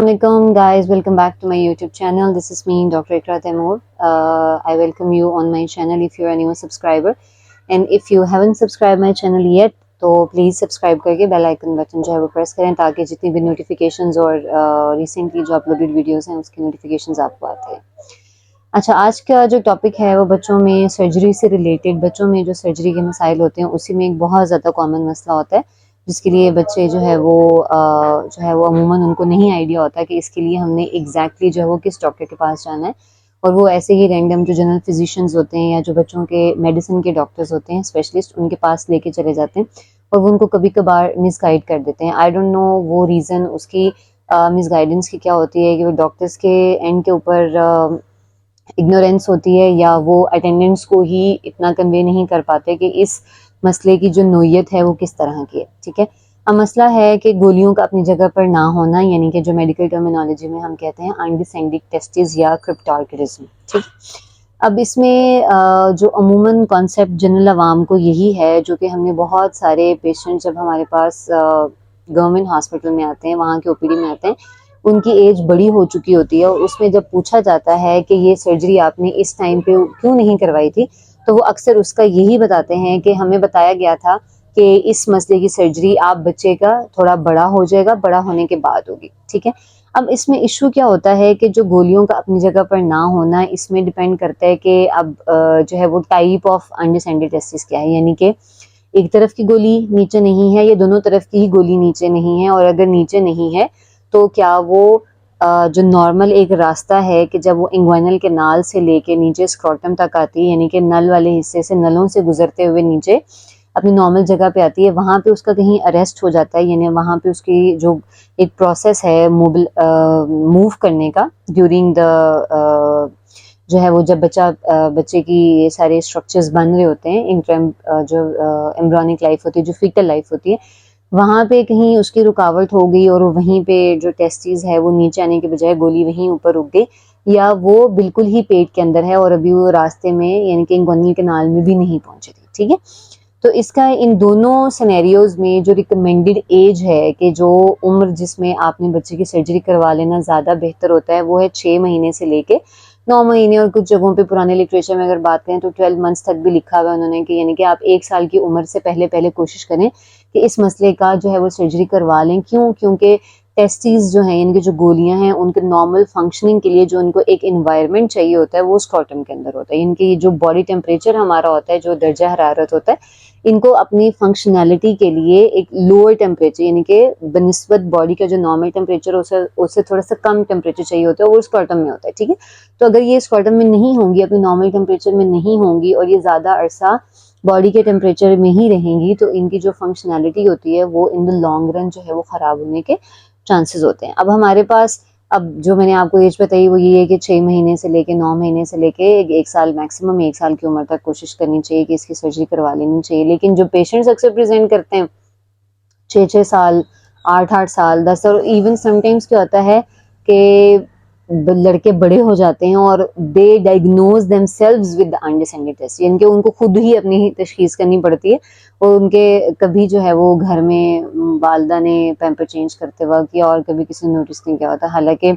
Assalamualaikum guys, welcome back to my YouTube channel. This is me, Dr. Ikra Taimur. I welcome you on my channel if you are a new subscriber, and if you haven't subscribed my channel yet, तो please subscribe करके bell icon button जो है वो press करें ताकि जितनी भी notifications और रिसेंटली जो अपलोडेड वीडियोस हैं उसकी नोटिफिकेशंस आपको आते हैं। अच्छा, आज का जो टॉपिक है वो बच्चों में सर्जरी से रिलेटेड, बच्चों में जो सर्जरी के मसाइल होते हैं उसी में एक बहुत ज़्यादा कॉमन मसला होता है जिसके लिए बच्चे जो है वो अमूमन उनको नहीं आइडिया होता कि इसके लिए हमने एग्जैक्टली जो है वो किस डॉक्टर के पास जाना है, और वो ऐसे ही रैंडम जो जनरल फिजिशियंस होते हैं या जो बच्चों के मेडिसिन के डॉक्टर्स होते हैं स्पेशलिस्ट, उनके पास लेके चले जाते हैं और वो उनको कभी कभार मिसगाइड कर देते हैं। आई डोंट नो वो रीज़न उसकी मिसगाइडेंस की क्या होती है कि वो डॉक्टर्स के एंड के ऊपर इग्नोरेंस होती है या वो अटेंडेंट्स को ही इतना कन्वे नहीं कर पाते कि इस मसले की जो नोयत है वो किस तरह की है। ठीक है, अब मसला है कि गोलियों का अपनी जगह पर ना होना, यानी कि जो मेडिकल टर्मिनोलॉजी में हम कहते हैं अनडिसेंडिक टेस्टिस या क्रिप्टोर्किडिज्म। ठीक, अब इसमें जो अमूमन कॉन्सेप्ट जनरल आवाम को यही है, जो कि हमने बहुत सारे पेशेंट जब हमारे पास गवर्नमेंट हॉस्पिटल में आते हैं, वहाँ के ओपीडी में आते हैं, उनकी एज बड़ी हो चुकी होती है और उसमें जब पूछा जाता है कि ये सर्जरी आपने इस टाइम पे क्यों नहीं करवाई थी, तो वो अक्सर उसका यही बताते हैं कि हमें बताया गया था कि इस मसले की सर्जरी आप बच्चे का थोड़ा बड़ा हो जाएगा, बड़ा होने के बाद होगी। ठीक है, अब इसमें इशू क्या होता है कि जो गोलियों का अपनी जगह पर ना होना, इसमें डिपेंड करता है कि अब जो है वो टाइप ऑफ अनडिसेंडेड टेस्टिस क्या है, यानी कि एक तरफ की गोली नीचे नहीं है या दोनों तरफ की ही गोली नीचे नहीं है, और अगर नीचे नहीं है तो क्या वो जो नॉर्मल एक रास्ता है कि जब वो इंग्वाइनल के नाल से लेके नीचे स्क्रोटम तक आती है, यानी कि नल वाले हिस्से से नलों से गुजरते हुए नीचे अपनी नॉर्मल जगह पे आती है, वहाँ पे उसका कहीं अरेस्ट हो जाता है, यानी वहाँ पे उसकी जो एक प्रोसेस है मूव करने का ड्यूरिंग द जो है वो जब बच्चे की ये सारे स्ट्रक्चर्स बन रहे होते हैं, जो एम्ब्रियोनिक लाइफ होती है, जो फीटल लाइफ होती है, वहाँ पे कहीं उसकी रुकावट हो गई और वहीं पे जो टेस्टिस है वो नीचे आने के बजाय गोली वहीं ऊपर रुक गई, या वो बिल्कुल ही पेट के अंदर है और अभी वो रास्ते में यानी कि इंगोनियल कैनाल में भी नहीं पहुंची थी। ठीक है, तो इसका इन दोनों सिनेरियोज में जो रिकमेंडेड एज है कि जो उम्र जिसमें आपने बच्चे की सर्जरी करवा लेना ज़्यादा बेहतर होता है, वो है 6 महीने से लेके 9 महीने, और कुछ जगहों पे पुराने लिटरेचर में अगर बात करें तो 12 मंथ्स तक भी लिखा हुआ है उन्होंने कि यानी कि आप 1 साल की उम्र से पहले पहले कोशिश करें कि इस मसले का जो है वो सर्जरी करवा लें। क्यों? क्योंकि टेस्टिस जो हैं, यानी कि जो गोलियां हैं, उनके नॉर्मल फंक्शनिंग के लिए जो उनको एक इन्वायरमेंट चाहिए होता है वो स्क्रॉटम के अंदर होता है। इनकी जो बॉडी टेम्परेचर हमारा होता है, जो दर्जा हरारत होता है, इनको अपनी फंक्शनैलिटी के लिए एक लोअर टेम्परेचर, यानी कि बनिस्बत बॉडी का जो नॉर्मल टेम्परेचर उससे थोड़ा सा कम टेम्परेचर चाहिए होता है, वो स्क्रॉटम में होता है। ठीक है, तो अगर ये स्क्रॉटम में नहीं होंगी, अपनी नॉर्मल टेम्परेचर में नहीं होंगी और ये ज़्यादा अरसा बॉडी के टेम्परेचर में ही रहेंगी, तो इनकी जो फंक्शनैलिटी होती है वो इन द लॉन्ग रन जो है वो ख़राब होने के चांसेस होते हैं। अब हमारे पास अब जो मैंने आपको एज बताई वो ये है कि 6 महीने से लेके 9 महीने से लेके 1 साल, मैक्सिमम 1 साल की उम्र तक कोशिश करनी चाहिए कि इसकी सर्जरी करवा लेनी चाहिए। लेकिन जो पेशेंट्स अक्सर प्रेजेंट करते हैं 6-6 साल, 8-8 साल, 10, और इवन समटाइम्स क्या होता है कि लड़के बड़े हो जाते हैं और they diagnose themselves with the undescended test, यानी कि उनको खुद ही अपनी ही तशखीस करनी पड़ती है, और उनके कभी जो है वो घर में वालदा ने पैम्पर चेंज करते वक्त या और कभी किसी ने नोटिस नहीं किया होता। हालांकि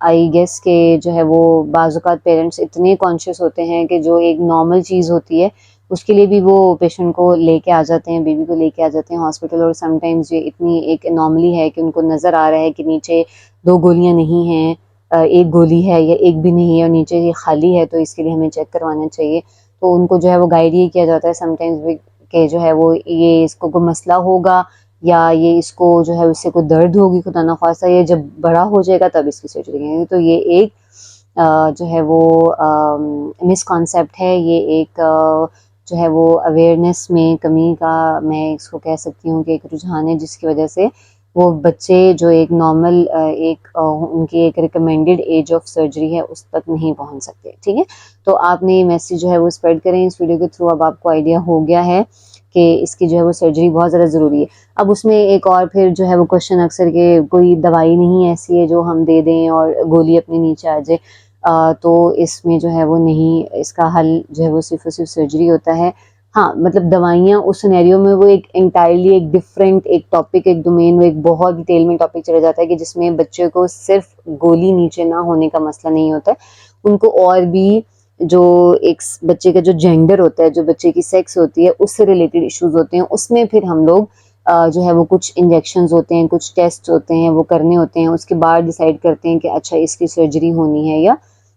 आई गेस के जो है वो बाज़-औक़ात पेरेंट्स इतने कॉन्शियस होते हैं कि जो एक नॉर्मल चीज़ होती है उसके लिए भी वो पेशेंट को लेके आ जाते हैं, बेबी को लेके आ जाते हैं हॉस्पिटल, और समटाइम्स ये इतनी एक एनॉमली है कि उनको नज़र आ रहा है कि नीचे 2 गोलियां नहीं हैं, 1 गोली है या 1 भी नहीं है और नीचे ये खाली है, तो इसके लिए हमें चेक करवाना चाहिए। तो उनको जो है वो गाइड ये किया जाता है समटाइम्स कि जो है वो ये इसको कोई मसला होगा या ये इसको जो है उससे कोई दर्द होगी, खुदा ना ख्वास्ता ये जब बड़ा हो जाएगा तब इसकी सर्जरी करेंगे। तो ये एक जो है वो मिसकॉन्सेप्ट है, ये एक जो है वो अवेयरनेस में कमी का मैं इसको कह सकती हूँ कि एक रुझान है, जिसकी वजह से वो बच्चे जो एक नॉर्मल उनकी एक रिकमेंडेड एज ऑफ सर्जरी है उस तक नहीं पहुँच सकते। ठीक है, तो आपने ये मैसेज जो है वो स्प्रेड करें इस वीडियो के थ्रू। अब आपको आइडिया हो गया है कि इसकी जो है वो सर्जरी बहुत ज़्यादा ज़रूरी है। अब उसमें एक और फिर जो है वो क्वेश्चन अक्सर के कोई दवाई नहीं ऐसी है जो हम दे दें और गोली अपने नीचे आ जाए, तो इसमें जो है वो नहीं, इसका हल जो है वो सिर्फ और सिर्फ सर्जरी होता है। हाँ, मतलब दवाइयाँ उस सिनेरियो में वो एक एंटायरली एक डिफरेंट एक टॉपिक, एक डोमेन में एक बहुत डिटेल में टॉपिक चला जाता है कि जिसमें बच्चे को सिर्फ गोली नीचे ना होने का मसला नहीं होता है, उनको और भी जो एक बच्चे का जो जेंडर होता है, जो बच्चे की सेक्स होती है, उससे रिलेटेड इश्यूज होते हैं। उसमें फिर हम लोग जो है वो कुछ इंजेक्शंस होते हैं, कुछ टेस्ट होते हैं, वो करने होते हैं। उसके बाद डिसाइड करते हैं कि अच्छा इसकी सर्जरी होनी है या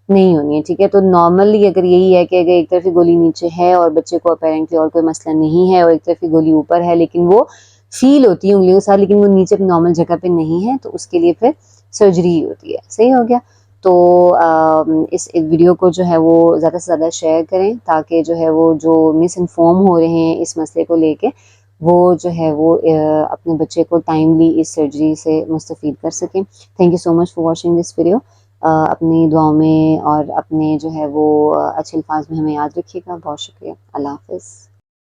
नहीं होनी है, ठीक है। तो नॉर्मली अगर यही है कि अगर एक तरफ ही गोली नीचे है और बच्चे को अपेरेंटली और कोई मसला नहीं है और एक तरफ ही गोली ऊपर है, लेकिन वो फील होती है उंगलियों के साथ, लेकिन वो नीचे नॉर्मल जगह पे नहीं है, तो उसके लिए फिर सर्जरी ही होती है। सही हो गया। तो इस वीडियो को जो है वो ज़्यादा से ज़्यादा शेयर करें ताकि जो है वो जो मिस इन्फॉर्म हो रहे हैं इस मसले को लेके, वो जो है वो अपने बच्चे को टाइमली इस सर्जरी से मुस्तफ़ीद कर सकें। Thank you so much for watching this video. अपनी दुआओं में और अपने जो है वो अच्छे अल्फाज में हमें याद रखिएगा। बहुत शुक्रिया। अल्लाह हाफ़िज़।